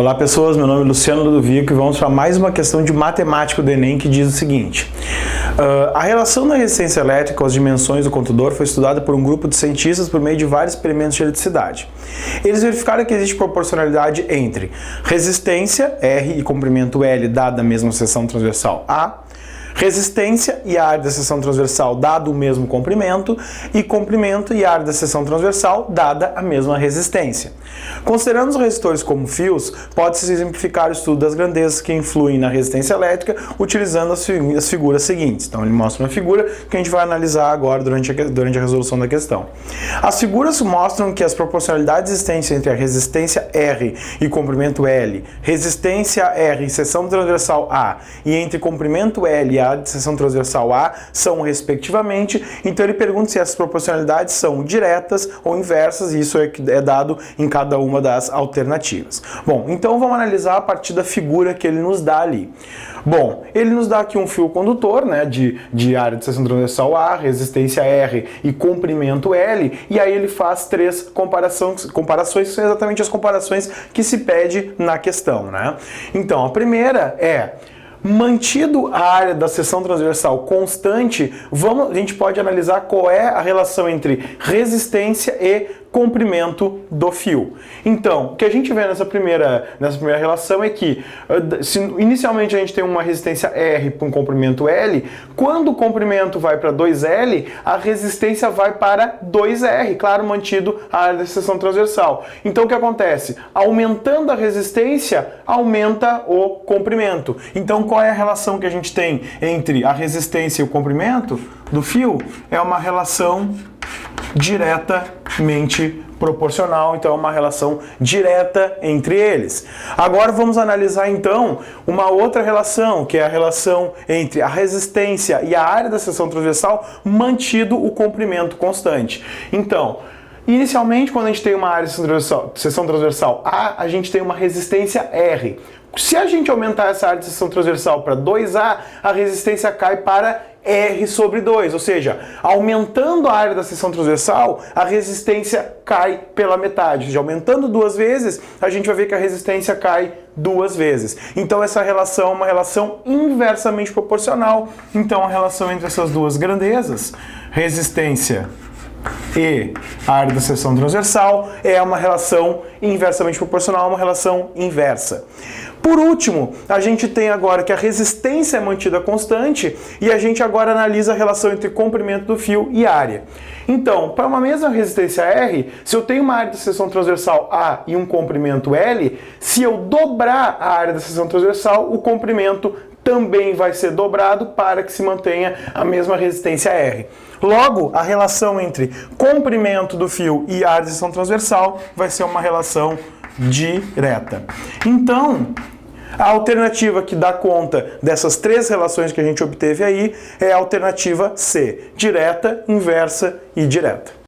Olá pessoas, meu nome é Luciano Ludovico e vamos para mais uma questão de matemática do Enem que diz o seguinte: a relação da resistência elétrica com as dimensões do condutor foi estudada por um grupo de cientistas por meio de vários experimentos de eletricidade. Eles verificaram que existe proporcionalidade entre resistência, R, e comprimento L, dada a mesma seção transversal A, resistência e a área da seção transversal dado o mesmo comprimento, e comprimento e a área da seção transversal dada a mesma resistência. Considerando os resistores como fios, pode-se exemplificar o estudo das grandezas que influem na resistência elétrica utilizando as figuras seguintes. Então ele mostra uma figura que a gente vai analisar agora durante a resolução da questão. As figuras mostram que as proporcionalidades existentes entre a resistência R e comprimento L, resistência R e seção transversal A, e entre comprimento L e a área de seção transversal A são respectivamente. Então ele pergunta se essas proporcionalidades são diretas ou inversas, e isso é dado em cada uma das alternativas. Bom, então vamos analisar a partir da figura que ele nos dá ali. Bom, ele nos dá aqui um fio condutor, né, de área de seção transversal A, resistência R e comprimento L, e aí ele faz três comparações que são exatamente as comparações que se pede na questão, né? Então, a primeira é: mantido a área da seção transversal constante, a gente pode analisar qual é a relação entre resistência e comprimento do fio. Então, o que a gente vê nessa primeira relação é que, se inicialmente a gente tem uma resistência R para um comprimento L, quando o comprimento vai para 2L, a resistência vai para 2R, claro, mantido a área da seção transversal. Então, o que acontece? Aumentando a resistência, aumenta o comprimento. Então, qual é a relação que a gente tem entre a resistência e o comprimento do fio? É uma relação diretamente proporcional, então é uma relação direta entre eles. Agora vamos analisar então uma outra relação, que é a relação entre a resistência e a área da seção transversal mantido o comprimento constante. Então, inicialmente, quando a gente tem uma área de seção transversal A, a gente tem uma resistência R. Se a gente aumentar essa área de seção transversal para 2A, a resistência cai para R sobre 2, ou seja, aumentando a área da seção transversal, a resistência cai pela metade. Ou seja, aumentando duas vezes, a gente vai ver que a resistência cai duas vezes. Então essa relação é uma relação inversamente proporcional. Então a relação entre essas duas grandezas, resistência e a área da seção transversal, é uma relação inversamente proporcional, uma relação inversa. Por último, a gente tem agora que a resistência é mantida constante, e a gente agora analisa a relação entre comprimento do fio e área. Então, para uma mesma resistência R, se eu tenho uma área da seção transversal A e um comprimento L, se eu dobrar a área da seção transversal, o comprimento também vai ser dobrado para que se mantenha a mesma resistência R. Logo, a relação entre comprimento do fio e área de seção transversal vai ser uma relação direta. Então, a alternativa que dá conta dessas três relações que a gente obteve aí é a alternativa C: direta, inversa e direta.